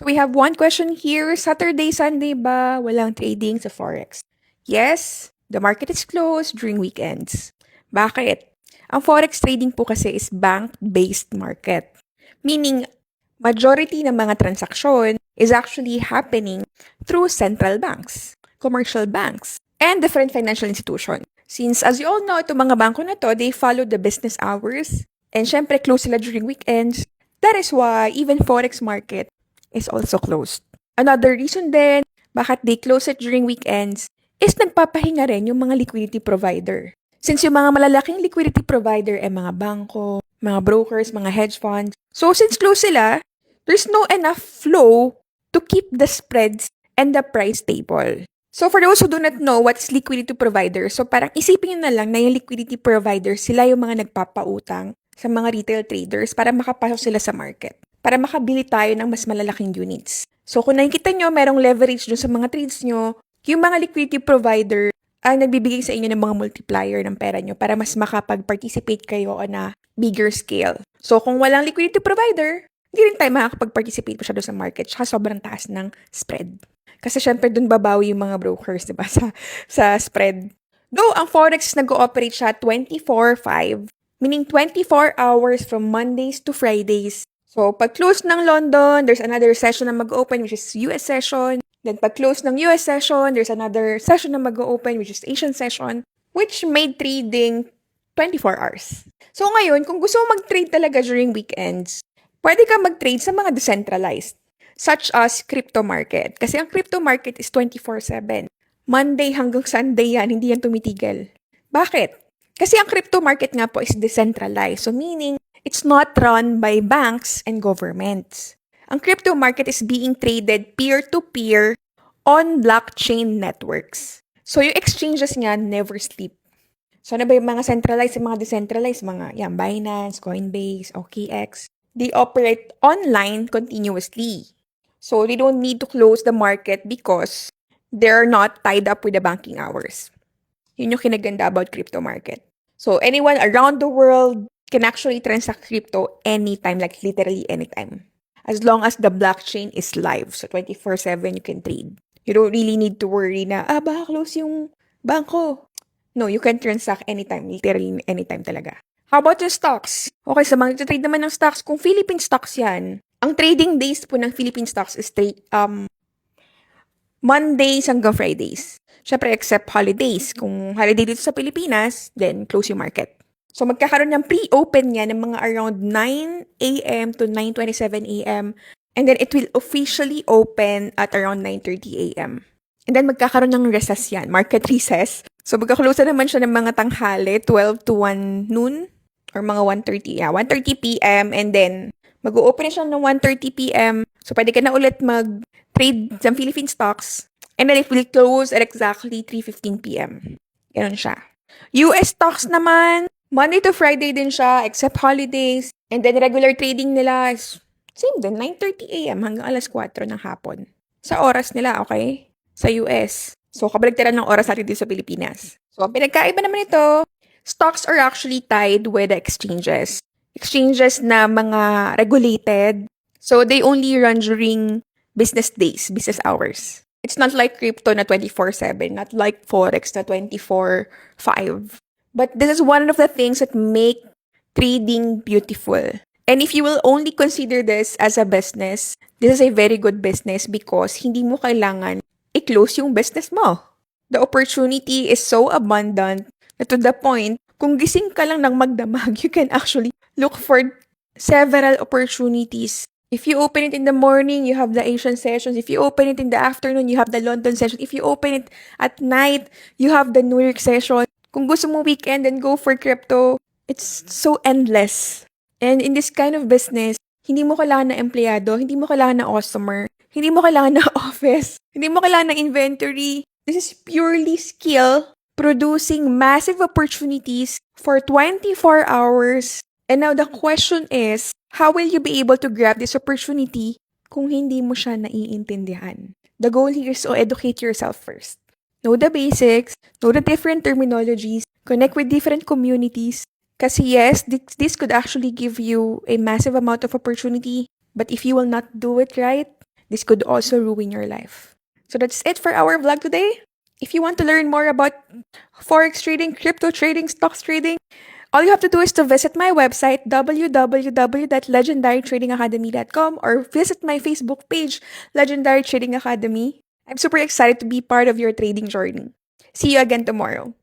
So we have one question here. Saturday, Sunday ba walang trading sa Forex? Yes, the market is closed during weekends. Bakit? Ang Forex trading po kasi is bank-based market. Meaning, majority ng mga transaksyon is actually happening through central banks, commercial banks, and different financial institutions. Since as you all know, itong mga bangko na to, they follow the business hours and syempre close sila during weekends. That is why even Forex market is also closed. Another reason din bakit they close it during weekends is nagpapahinga rin yung mga liquidity provider. Since yung mga malalaking liquidity provider ay mga bangko, mga brokers, mga hedge funds. So since close sila, there's no enough flow to keep the spreads and the price stable. So for those who do not know what's liquidity provider, so parang isipin nyo na lang na yung liquidity provider, sila yung mga nagpapautang sa mga retail traders para makapasok sila sa market, para makabili tayo ng mas malalaking units. So kung nakikita nyo, merong leverage dun sa mga trades nyo, yung mga liquidity provider ang nagbibigay sa inyo ng mga multiplier ng pera nyo para mas makapag-participate kayo on a bigger scale. So kung walang liquidity provider, hindi rin tayo makakapag-participate masyado sa market, tsaka sobrang taas ng spread. Kasi syempre dun babawi yung mga brokers, diba, sa spread. Though ang Forex nag-ooperate siya 24/5, meaning 24 hours from Mondays to Fridays. So pag close ng London, there's another session na mag-open which is US session. Then pag close ng US session, there's another session na mag-open which is Asian session, which made trading 24 hours. So ngayon, kung gusto mo mag-trade talaga during weekends, pwede ka mag-trade sa mga decentralized, such as crypto market. Kasi ang crypto market is 24/7. Monday hanggang Sunday yan, hindi yan tumitigil. Bakit? Kasi ang crypto market nga po is decentralized. So meaning, it's not run by banks and governments. Ang crypto market is being traded peer-to-peer on blockchain networks. So yung exchanges nga never sleep. So ano ba yung mga centralized and mga decentralized? Mga yan, Binance, Coinbase, OKX. They operate online continuously. So they don't need to close the market because they're not tied up with the banking hours. Yun yung kinaganda about crypto market. So anyone around the world can actually transact crypto anytime, like literally anytime. As long as the blockchain is live. So 24/7 you can trade. You don't really need to worry na, baka close yung bangko. No, you can transact anytime, literally anytime talaga. How about yung stocks? Okay, sa mga trade naman ng stocks, kung Philippine stocks yan, ang trading days po ng Philippine stocks is Mondays hanggang Fridays. Syempre, except holidays. Kung holiday dito sa Pilipinas, then close yung market. So, magkakaroon ng pre-open nga ng mga around 9 a.m. to 9:27 a.m. And then, it will officially open at around 9:30 a.m. And then, magkakaroon ng recess yan, market recess. So, magkaklose naman siya ng mga tanghali, 12 to 1 noon, or mga 1:30 p.m. And then, mag-open siya ng 1:30 p.m. So, pwede ka na ulit mag-trade sa Philippine stocks. And then, it will close at exactly 3:15 p.m. Ganon siya. US stocks naman, Monday to Friday din siya, except holidays. And then, regular trading nila is same din, 9:30 a.m. hanggang alas 4 ng hapon. Sa oras nila, okay? Sa US. So, kabaligtaran ng oras natin dito sa Pilipinas. So, ang pinagkaiba naman ito, stocks are actually tied with the exchanges. Exchanges na mga regulated. So, they only run during business days, business hours. It's not like crypto na 24/7, not like Forex na 24/5. But this is one of the things that make trading beautiful. And if you will only consider this as a business, this is a very good business because hindi mo kailangan i-close yung business mo. The opportunity is so abundant na to the point, kung gising ka lang ng magdamag, you can actually look for several opportunities. If you open it in the morning, you have the Asian sessions. If you open it in the afternoon, you have the London session. If you open it at night, you have the New York session. Kung gusto mo weekend, then go for crypto. It's so endless. And in this kind of business, hindi mo kailangan ng empleyado, hindi mo kailangan ng customer, hindi mo kailangan ng office, hindi mo kailangan ng inventory. This is purely skill producing massive opportunities for 24 hours. And now the question is, how will you be able to grab this opportunity kung hindi mo siya naiintindihan? The goal here is to educate yourself first. Know the basics, know the different terminologies, connect with different communities. Kasi yes, this could actually give you a massive amount of opportunity. But if you will not do it right, This could also ruin your life. So that's it for our vlog today. If you want to learn more about forex trading, crypto trading, stocks trading, all you have to do is to visit my website, www.legendarytradingacademy.com, or visit my Facebook page, Legendary Trading Academy. I'm super excited to be part of your trading journey. See you again tomorrow.